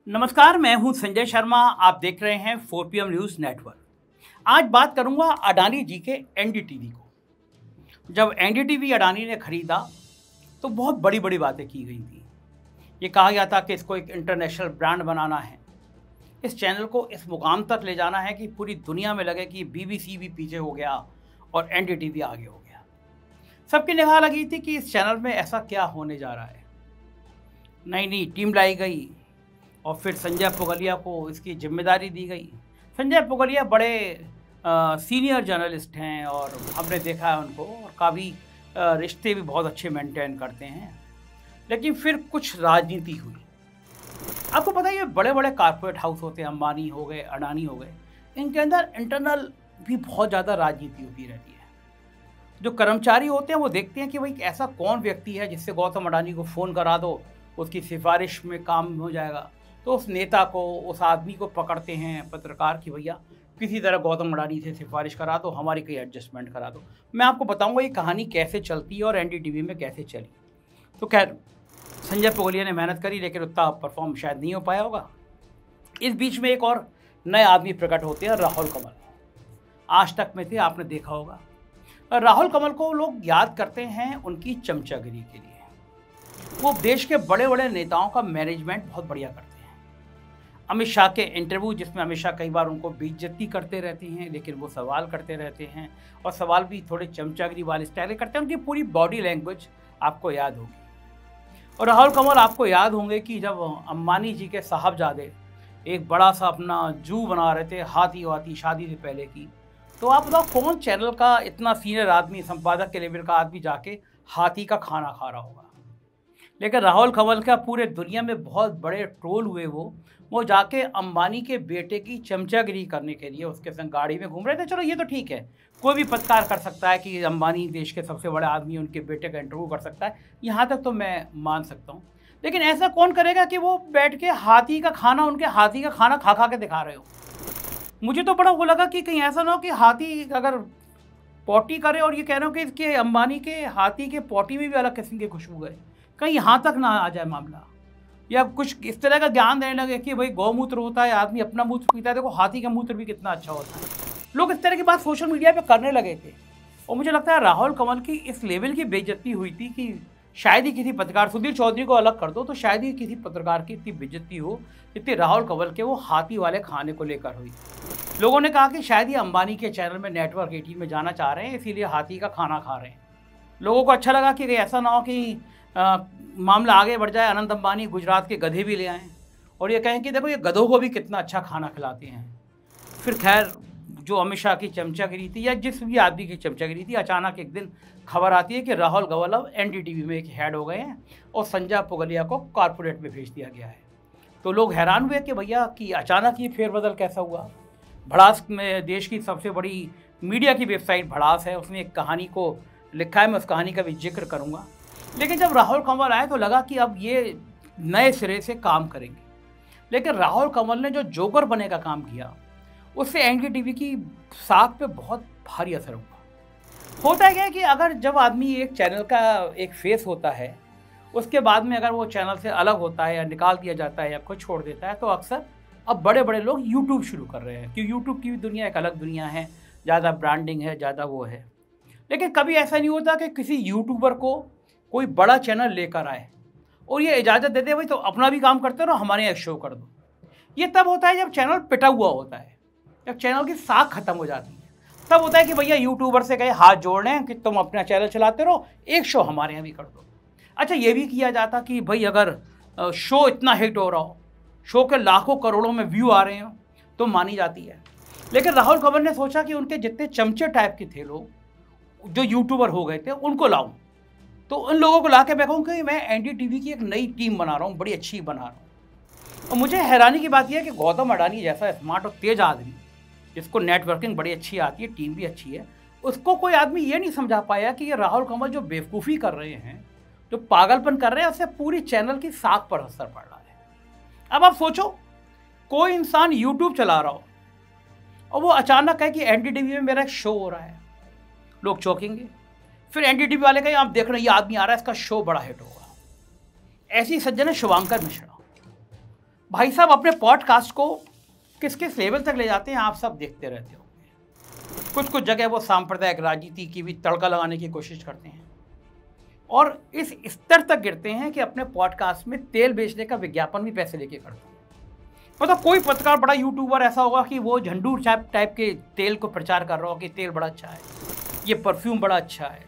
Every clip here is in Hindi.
नमस्कार, मैं हूं संजय शर्मा। आप देख रहे हैं 4PM न्यूज़ नेटवर्क। आज बात करूंगा अडानी जी के एनडीटीवी को। जब एनडीटीवी अडानी ने खरीदा तो बहुत बड़ी बड़ी बातें की गई थी। ये कहा गया था कि इसको एक इंटरनेशनल ब्रांड बनाना है, इस चैनल को इस मुकाम तक ले जाना है कि पूरी दुनिया में लगे कि बीबीसी भी पीछे हो गया और एनडीटीवी आगे हो गया। सबकी निगाह लगी थी कि इस चैनल में ऐसा क्या होने जा रहा है। नई नई टीम लाई गई और फिर संजय पुगलिया को इसकी जिम्मेदारी दी गई। संजय पुगलिया बड़े सीनियर जर्नलिस्ट हैं और हमने देखा है उनको, और काफ़ी रिश्ते भी बहुत अच्छे मेंटेन करते हैं। लेकिन फिर कुछ राजनीति हुई। आपको पता है ये बड़े बड़े कारपोरेट हाउस होते हैं, अंबानी हो गए, अडानी हो गए, इनके अंदर इंटरनल भी बहुत ज़्यादा राजनीति होती रहती है। जो कर्मचारी होते हैं वो देखते हैं कि भाई ऐसा कौन व्यक्ति है जिससे गौतम अडानी को फ़ोन करा दो, उसकी सिफारिश में काम हो जाएगा। तो उस नेता को, उस आदमी को पकड़ते हैं पत्रकार की, भैया किसी तरह गौतम अडानी से सिफारिश करा दो, हमारी कोई एडजस्टमेंट करा दो। मैं आपको बताऊंगा ये कहानी कैसे चलती है और एनडीटीवी में कैसे चली। तो खैर, संजय पुगलिया ने मेहनत करी लेकिन उतना परफॉर्म शायद नहीं हो पाया होगा। इस बीच में एक और नए आदमी प्रकट होते हैं, राहुल कमल। आज तक में थे, आपने देखा होगा। राहुल कमल को लोग याद करते हैं उनकी चमचागिरी के लिए। वो देश के बड़े बड़े नेताओं का मैनेजमेंट बहुत बढ़िया करते हैं। अमित शाह के इंटरव्यू, जिसमें अमित शाह कई बार उनको बेइज्जती करते रहते हैं लेकिन वो सवाल करते रहते हैं, और सवाल भी थोड़े चमचागिरी वाले स्टाइल करते हैं। उनकी पूरी बॉडी लैंग्वेज आपको याद होगी। और राहुल कमल आपको याद होंगे कि जब अंबानी जी के साहबजादे एक बड़ा सा अपना जू बना रहे थे, हाथी वाथी, शादी से पहले की, तो आप बताओ कौन चैनल का इतना सीनियर आदमी, संपादक के लेवल का आदमी जाके हाथी का खाना खा रहा होगा। लेकिन राहुल कमल का पूरे दुनिया में बहुत बड़े ट्रोल हुए। वो जाके अंबानी के बेटे की चमचागिरी करने के लिए उसके संग गाड़ी में घूम रहे थे। चलो ये तो ठीक है, कोई भी पत्रकार कर सकता है कि अंबानी देश के सबसे बड़े आदमी, उनके बेटे का इंटरव्यू कर सकता है, यहाँ तक तो मैं मान सकता हूँ। लेकिन ऐसा कौन करेगा कि वो बैठ के हाथी का खाना, उनके हाथी का खाना खा खा के दिखा रहे हो। मुझे तो बड़ा वो लगा कि कहीं ऐसा ना हो कि हाथी अगर पॉटी करे और ये कह रहे हो कि इसके अंबानी के हाथी के पॉटी में भी अलग किस्म की खुशबू है, कहीं यहाँ तक ना आ जाए मामला, या कुछ इस तरह का ज्ञान देने लगे कि भाई गौमूत्र होता है, आदमी अपना मूत्र पीता है, देखो हाथी का मूत्र भी कितना अच्छा होता है। लोग इस तरह की बात सोशल मीडिया पे करने लगे थे। और मुझे लगता है राहुल कमल की इस लेवल की बेइज्जती हुई थी कि शायद ही किसी पत्रकार, सुधीर चौधरी को अलग कर दो, तो शायद ही किसी पत्रकार की इतनी बेइज्जती हो जितनी राहुल कमल के वो हाथी वाले खाने को लेकर हुई। लोगों ने कहा कि शायद ही अंबानी के चैनल में नेटवर्क 18 में जाना चाह रहे हैं, इसीलिए हाथी का खाना खा रहे हैं। लोगों को अच्छा लगा कि ऐसा ना हो कि मामला आगे बढ़ जाए, अनंत अंबानी गुजरात के गधे भी ले आएँ और ये कहें कि देखो ये गधों को भी कितना अच्छा खाना खिलाते हैं। फिर खैर, जो अमित शाह की चमचागिरी थी या जिस भी आदमी की चमचागिरी थी, अचानक एक दिन खबर आती है कि राहुल कमल अब एनडीटीवी में एक हेड हो गए हैं और संजय पुगलिया को कॉर्पोरेट में भेज दिया गया है। तो लोग हैरान हुए कि भैया कि अचानक ये फेरबदल कैसा हुआ। भड़ास में, देश की सबसे बड़ी मीडिया की वेबसाइट भड़ास है, उसने एक कहानी को लिखा है, मैं उस कहानी का भी जिक्र करूँगा। लेकिन जब राहुल कमल आए तो लगा कि अब ये नए सिरे से काम करेंगे। लेकिन राहुल कमल ने जो जोकर बनने का काम किया, उससे एनडीटीवी की साख पे बहुत भारी असर हुआ। होता है क्या कि अगर जब आदमी एक चैनल का एक फेस होता है, उसके बाद में अगर वो चैनल से अलग होता है या निकाल दिया जाता है या खुद छोड़ देता है, तो अक्सर अब बड़े बड़े लोग यूट्यूब शुरू कर रहे हैं कि यूट्यूब की भी दुनिया एक अलग दुनिया है, ज़्यादा ब्रांडिंग है, ज़्यादा वो है। लेकिन कभी ऐसा नहीं होता कि किसी यूट्यूबर को कोई बड़ा चैनल लेकर आए और ये इजाज़त दे दे भाई तो अपना भी काम करते रहो, हमारे यहाँ शो कर दो। ये तब होता है जब चैनल पिटा हुआ होता है, जब चैनल की साख खत्म हो जाती है। तब होता है कि भैया यूट्यूबर से कहे हाथ जोड़ लें कि तुम अपना चैनल चलाते रहो, एक शो हमारे यहाँ भी कर दो। अच्छा, ये भी किया जाता कि भाई अगर शो इतना हिट हो रहा हो, शो के लाखों करोड़ों में व्यू आ रहे हो, तो मानी जाती है। लेकिन राहुल कमल ने सोचा कि उनके जितने चमचे टाइप के थे लोग जो यूट्यूबर हो गए थे, उनको लाऊं। तो उन लोगों को ला के मैं कहूँ कि मैं एनडीटीवी की एक नई टीम बना रहा हूँ, बड़ी अच्छी बना रहा हूँ। और मुझे हैरानी की बात यह है कि गौतम अडानी जैसा स्मार्ट और तेज आदमी, जिसको नेटवर्किंग बड़ी अच्छी आती है, टीम भी अच्छी है, उसको कोई आदमी ये नहीं समझा पाया कि ये राहुल कमल जो बेवकूफ़ी कर रहे हैं, जो पागलपन कर रहे हैं, उससे पूरी चैनल की साख पर असर पड़ रहा है। अब आप सोचो, कोई इंसान यूट्यूब चला रहा हो और वो अचानक है कि एनडीटीवी में मेरा एक शो हो रहा है, लोग चौंकेंगे। फिर एनडीटीवी वाले कहें आप देख रहे हैं ये आदमी आ रहा है, इसका शो बड़ा हिट होगा। ऐसी सज्जन है शुभांकर मिश्रा, भाई साहब अपने पॉडकास्ट को किस किस लेवल तक ले जाते हैं आप सब देखते रहते हो। कुछ कुछ जगह वो सांप्रदायिक राजनीति की भी तड़का लगाने की कोशिश करते हैं और इस स्तर तक गिरते हैं कि अपने पॉडकास्ट में तेल बेचने का विज्ञापन भी पैसे लेके करते हैं। मतलब कोई पत्रकार बड़ा यूट्यूबर ऐसा होगा कि वो झंडूर टाइप के तेल को प्रचार कर रहा हो कि तेल बड़ा अच्छा है, ये परफ्यूम बड़ा अच्छा है,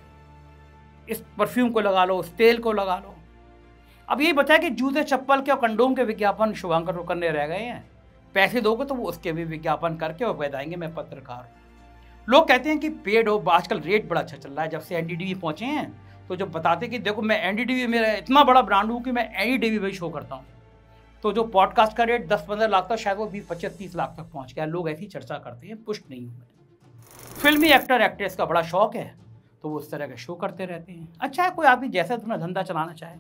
इस परफ्यूम को लगा लो, उस तेल को लगा लो। अब यही बचा कि जूते चप्पल के और कंडोम के विज्ञापन शुभांकर को करने रह गए हैं। पैसे दोगे तो वो उसके भी विज्ञापन करके और बताएंगे मैं पत्रकार हूँ। लोग कहते हैं कि पेड हो, आजकल रेट बड़ा अच्छा चल रहा है। जब से एनडीटीवी पहुंचे हैं तो जब बताते कि देखो मैं एनडीटीवी, मेरा इतना बड़ा ब्रांड हूँ कि मैं एनडीटीवी में शो करता हूँ, तो जो पॉडकास्ट का रेट 10-15 लाख था शायद वो 20-25-30 लाख तक पहुँच गया। लोग ऐसी चर्चा करते हैं, पुष्ट नहीं हूँ मैं। फिल्मी एक्टर एक्ट्रेस का बड़ा शौक है तो वो उस तरह के शो करते रहते हैं। अच्छा है, कोई आदमी जैसा तुम्हें धंधा चलाना चाहे।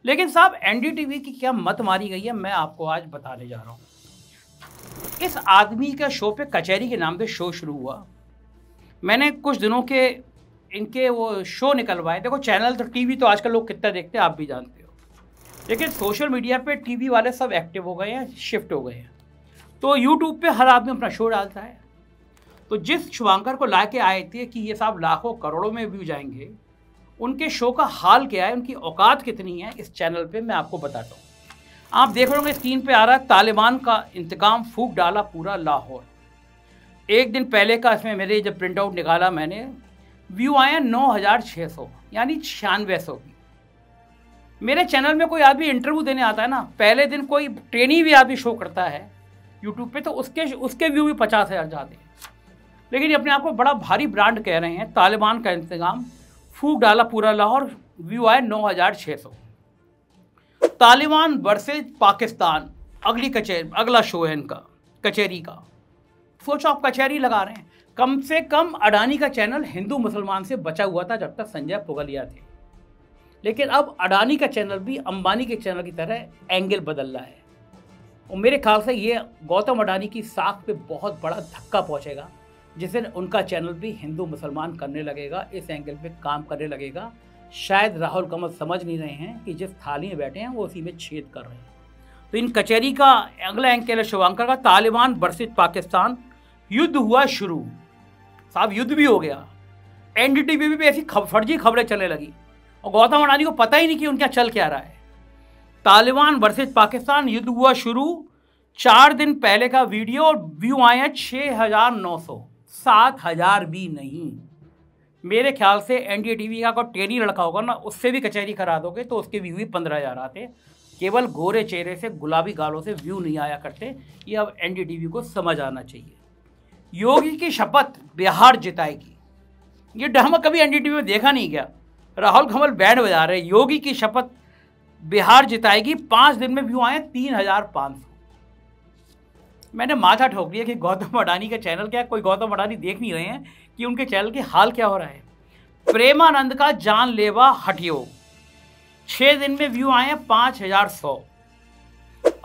लेकिन साहब एनडीटीवी की क्या मत मारी गई है, मैं आपको आज बताने जा रहा हूँ। इस आदमी का शो पे कचहरी के नाम पे शो शुरू हुआ। मैंने कुछ दिनों के इनके वो शो निकलवाए। देखो चैनल तो टीवी तो आजकल लोग कितना देखते हैं आप भी जानते हो, लेकिन सोशल मीडिया पे टीवी वाले सब एक्टिव हो गए हैं, शिफ्ट हो गए हैं। तो यूट्यूब पे हर आदमी अपना शो डालता है। तो जिस शुभांकर को ला के आए थे कि ये साहब लाखों करोड़ों में व्यू जाएंगे, उनके शो का हाल क्या है, उनकी औकात कितनी है, इस चैनल पे मैं आपको बताता हूँ। आप देख रहे होंगे स्क्रीन पे आ रहा है, तालिबान का इंतकाम फूंक डाला पूरा लाहौर। एक दिन पहले का इसमें मेरे जब प्रिंट आउट निकाला मैंने, व्यू आए हैं 9600 यानी 9600 की। मेरे चैनल में कोई आदमी इंटरव्यू देने आता है ना, पहले दिन कोई ट्रेनी भी आदमी शो करता है यूट्यूब पे तो उसके व्यू भी 50,000 जाते हैं। लेकिन ये अपने आप को बड़ा भारी ब्रांड कह रहे हैं, तालिबान का इंतजाम फूंक डाला पूरा लाहौर, व्यू आए 9600। तालिबान वर्सेस पाकिस्तान अगला शो है इनका, कचहरी का। सोचो आप कचहरी लगा रहे हैं। कम से कम अडानी का चैनल हिंदू मुसलमान से बचा हुआ था जब तक संजय पुगलिया थे, लेकिन अब अडानी का चैनल भी अंबानी के चैनल की तरह एंगल बदल रहा है। और मेरे ख्याल से ये गौतम अडानी की साख पे बहुत बड़ा धक्का पहुंचेगा, जिससे उनका चैनल भी हिंदू मुसलमान करने लगेगा, इस एंगल पे काम करने लगेगा। शायद राहुल कमल समझ नहीं रहे हैं कि जिस थाली में बैठे हैं वो उसी में छेद कर रहे हैं। तो इन कचहरी का अगला एंगल है शुभांकर का, तालिबान वर्सेस पाकिस्तान, युद्ध हुआ शुरू। साहब युद्ध भी हो गया। एनडीटीवी पे ऐसी फर्जी खबरें चलने लगी और गौतम अडानी को पता ही नहीं कि उनका चल क्या रहा है। तालिबान वर्सेस पाकिस्तान, युद्ध हुआ शुरू। 4 दिन पहले का वीडियो और व्यू आए हैं 6900, 7000 भी नहीं। मेरे ख्याल से एनडीटीवी का कोई ट्रेनी लड़का होगा ना, उससे भी कचहरी करा दोगे तो उसके व्यू भी 15,000 आते। केवल गोरे चेहरे से गुलाबी गालों से व्यू नहीं आया करते। ये अब एनडीटीवी को समझ आना चाहिए। योगी की शपथ बिहार जिताएगी, ये ड्रामा कभी एनडीटीवी में देखा नहीं गया। राहुल कमल बैंड बजा रहे, योगी की शपथ बिहार जिताएगी। 5 दिन में व्यू आए 3500। मैंने माथा ठोक दिया कि गौतम अडानी का चैनल क्या है, कोई गौतम अडानी देख नहीं रहे हैं कि उनके चैनल के हाल क्या हो रहा है। प्रेमानंद का जानलेवा हटियो, 6 दिन में व्यू आए हैं 5100।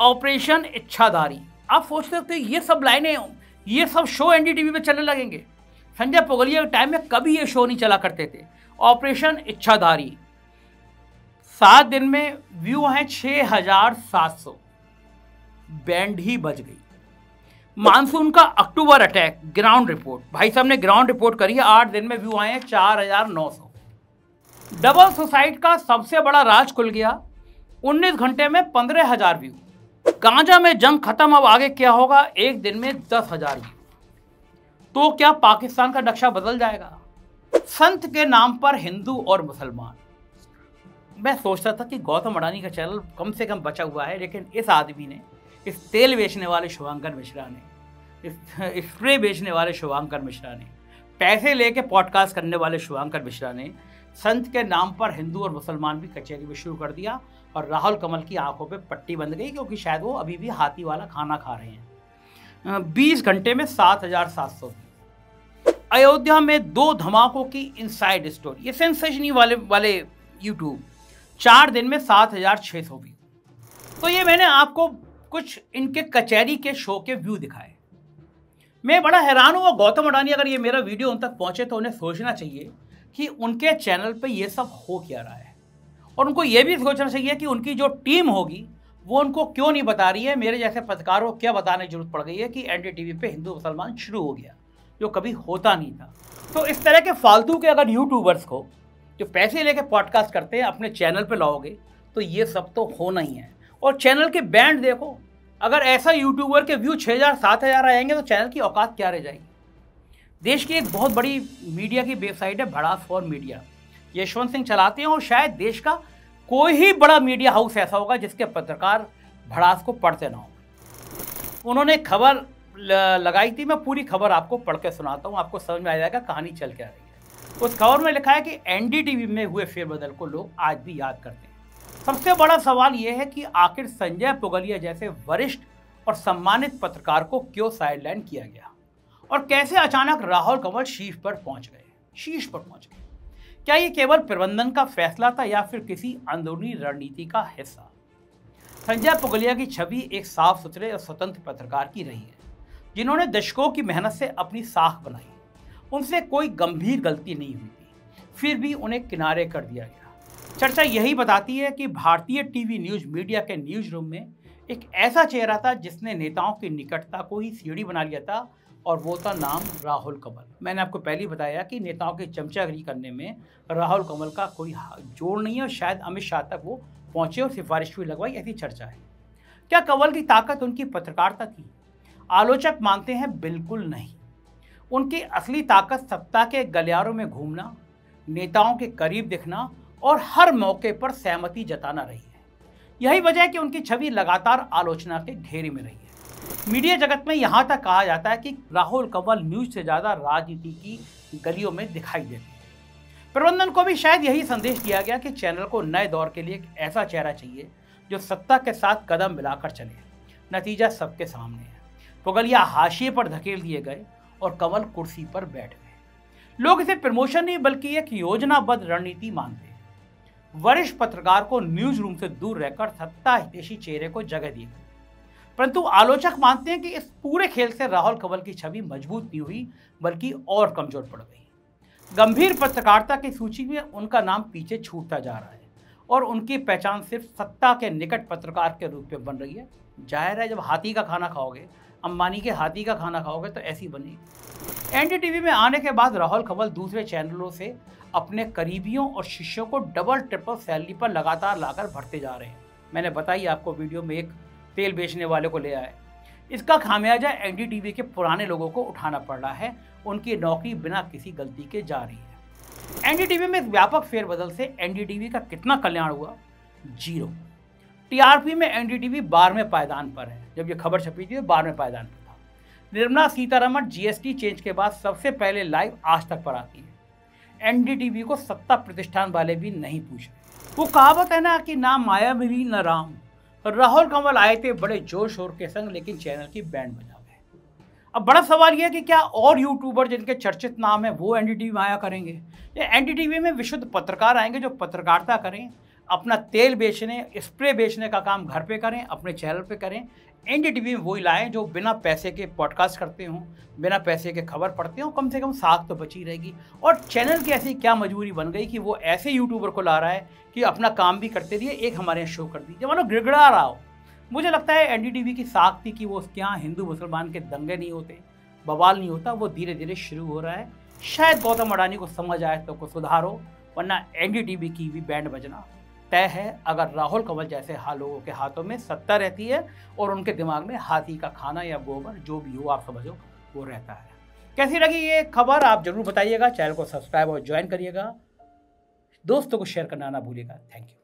ऑपरेशन इच्छाधारी, आप सोच सकते हो ये सब लाइनें, ये सब शो एनडीटीवी में चलने लगेंगे। संजय पुगलिया के टाइम में कभी ये शो नहीं चला करते थे। ऑपरेशन इच्छाधारी, 7 दिन में व्यू हैं 6700। बैंड ही बज गई। मानसून का अक्टूबर अटैक, ग्राउंड रिपोर्ट, भाई साहब ने ग्राउंड रिपोर्ट करी है। 8 दिन में व्यू आए हैं 4900। डबल सुसाइड का सबसे बड़ा राज खुल गया, 19 घंटे में 15,000 व्यू। गांजा में जंग खत्म, अब आगे क्या होगा, 1 दिन में 10,000 व्यू। तो क्या पाकिस्तान का नक्शा बदल जाएगा? संत के नाम पर हिंदू और मुसलमान। मैं सोचता था कि गौतम अडानी का चैनल कम से कम बचा हुआ है, लेकिन इस आदमी ने, इस तेल बेचने वाले शुभांकर मिश्रा ने, इस स्प्रे बेचने वाले शुभांकर मिश्रा ने, पैसे लेके पॉडकास्ट करने वाले शुभांकर मिश्रा ने संत के नाम पर हिंदू और मुसलमान भी कचहरी में शुरू कर दिया। और राहुल कमल की आंखों पे पट्टी बंध गई, क्योंकि शायद वो अभी भी हाथी वाला खाना खा रहे हैं। 20 घंटे में 7,700। अयोध्या में 2 धमाकों की इनसाइड स्टोरी, ये सेंसेशनी वाले यूट्यूब, 4 दिन में 7,600 व्यू। तो ये मैंने आपको कुछ इनके कचहरी के शो के व्यू दिखाए। मैं बड़ा हैरान हूँ। गौतम अडानी अगर ये मेरा वीडियो उन तक पहुंचे तो उन्हें सोचना चाहिए कि उनके चैनल पे ये सब हो क्या रहा है, और उनको ये भी सोचना चाहिए कि उनकी जो टीम होगी वो उनको क्यों नहीं बता रही है। मेरे जैसे पत्रकारों को क्या बताने की जरूरत पड़ गई है कि एनडीटीवी पे हिंदू मुसलमान शुरू हो गया, जो कभी होता नहीं था। तो इस तरह के फालतू के अगर यूट्यूबर्स को जो पैसे लेके पॉडकास्ट करते हैं अपने चैनल पे लाओगे तो ये सब तो होना ही है। और चैनल के बैंड देखो, अगर ऐसा यूट्यूबर के व्यू 6000 7000 आएंगे तो चैनल की औकात क्या रह जाएगी। देश की एक बहुत बड़ी मीडिया की वेबसाइट है भड़ास फॉर मीडिया, यशवंत सिंह चलाते हैं, और शायद देश का कोई ही बड़ा मीडिया हाउस ऐसा होगा जिसके पत्रकार भड़ास को पढ़ते ना हो। उन्होंने खबर लगाई थी, मैं पूरी खबर आपको पढ़ के सुनाता हूँ, आपको समझ में आ जाएगा कहानी चल क्या रही है। उस खबर में लिखा है कि एनडीटीवी में हुए फेरबदल को लोग आज भी याद करते हैं। सबसे बड़ा सवाल यह है कि आखिर संजय पुगलिया जैसे वरिष्ठ और सम्मानित पत्रकार को क्यों साइडलाइन किया गया, और कैसे अचानक राहुल कंवल शीर्ष पर पहुंच गए। क्या ये केवल प्रबंधन का फैसला था या फिर किसी अंदरूनी रणनीति का हिस्सा। संजय पुगलिया की छवि एक साफ सुथरे और स्वतंत्र पत्रकार की रही है, जिन्होंने दशकों की मेहनत से अपनी साख बनाई। उनसे कोई गंभीर गलती नहीं हुई थी, फिर भी उन्हें किनारे कर दिया गया। चर्चा यही बताती है कि भारतीय टीवी न्यूज मीडिया के न्यूज रूम में एक ऐसा चेहरा था जिसने नेताओं की निकटता को ही सीढ़ी बना लिया था, और वो था नाम राहुल कंवल। मैंने आपको पहले ही बताया कि नेताओं की चमचागिरी करने में राहुल कंवल का कोई जोड़ नहीं है, और शायद अमित शाह तक वो पहुंचे और सिफारिश भी लगवाई, ऐसी चर्चा है। क्या कंवल की ताकत उनकी पत्रकारिता थी? आलोचक मानते हैं बिल्कुल नहीं। उनकी असली ताकत सत्ता के गलियारों में घूमना, नेताओं के करीब दिखना और हर मौके पर सहमति जताना रही है। यही वजह है कि उनकी छवि लगातार आलोचना के घेरे में रही है। मीडिया जगत में यहाँ तक कहा जाता है कि राहुल कंवल न्यूज से ज़्यादा राजनीति की गलियों में दिखाई देते हैं। प्रबंधन को भी शायद यही संदेश दिया गया कि चैनल को नए दौर के लिए एक ऐसा चेहरा चाहिए जो सत्ता के साथ कदम मिलाकर चले। नतीजा सबके सामने है। पुगलिया हाशिए पर धकेल दिए गए और कंवल कुर्सी पर बैठ गए। लोग इसे प्रमोशन नहीं बल्कि एक योजनाबद्ध रणनीति मानते हैं। वरिष्ठ पत्रकार को न्यूज रूम से दूर रहकर सत्ता हितैषी चेहरे को जगह दी गई, परंतु आलोचक मानते हैं कि इस पूरे खेल से राहुल कंवल की छवि मजबूत नहीं हुई बल्कि और कमजोर पड़ गई। गंभीर पत्रकारिता की सूची में उनका नाम पीछे छूटता जा रहा है और उनकी पहचान सिर्फ सत्ता के निकट पत्रकार के रूप में बन रही है। जाहिर है, जब हाथी का खाना खाओगे, अंबानी के हाथी का खाना खाओगे तो ऐसी बनेगी। एनडीटीवी में आने के बाद राहुल कंवल दूसरे चैनलों से अपने करीबियों और शिष्यों को डबल ट्रिपल सैलरी पर लगातार लाकर भरते जा रहे हैं। मैंने बताई आपको वीडियो में, एक तेल बेचने वाले को ले आए। इसका खामियाजा एनडीटीवी के पुराने लोगों को उठाना पड़ रहा है। उनकी नौकरी बिना किसी गलती के जा रही है। एनडीटीवी में इस व्यापक फेरबदल से एनडीटीवी का कितना कल्याण हुआ? 0। टीआरपी में एनडीटीवी 12वें पायदान पर है। जब ये खबर छपी थी 12वें पायदान पर था। निर्मला सीतारमण जीएसटी चेंज के बाद सबसे पहले लाइव आज तक पर आती है। एनडीटीवी को सत्ता प्रतिष्ठान वाले भी नहीं पूछ रहे। वो कहावत है ना कि ना माया मिली न राम। राहुल कंवल आए थे बड़े जोर शोर के संग, लेकिन चैनल की बैंड बजा गए। अब बड़ा सवाल यह है कि क्या और यूट्यूबर जिनके चर्चित नाम है वो एनडीटीवी में आया करेंगे, या एनडीटीवी में विशुद्ध पत्रकार आएंगे जो पत्रकारिता करें, अपना तेल बेचने, स्प्रे बेचने का काम घर पे करें, अपने चैनल पे करें। एनडीटीवी में वही लाएं जो बिना पैसे के पॉडकास्ट करते हों, बिना पैसे के खबर पढ़ते हों। कम से कम साख तो बची रहेगी। और चैनल की ऐसी क्या मजबूरी बन गई कि वो ऐसे यूट्यूबर को ला रहा है कि अपना काम भी करते रहिए, एक हमारे यहाँ शो कर दीजिए, मतलब गिड़गिड़ा रहा हो। मुझे लगता है एनडीटीवी की साख थी कि वो उसके यहाँ हिंदू मुसलमान के दंगे नहीं होते, बवाल नहीं होता, वो धीरे धीरे शुरू हो रहा है। शायद गौतम अडानी को समझ आए तो कुछ सुधारो, वरना एनडीटीवी की भी बैंड बजना तय है। अगर राहुल कंवल जैसे लोगों के हाथों में सत्ता रहती है और उनके दिमाग में हाथी का खाना या गोबर जो भी हो, आप समझो, वो रहता है। कैसी लगी ये खबर आप जरूर बताइएगा। चैनल को सब्सक्राइब और ज्वाइन करिएगा। दोस्तों को शेयर करना ना भूलिएगा। Thank you.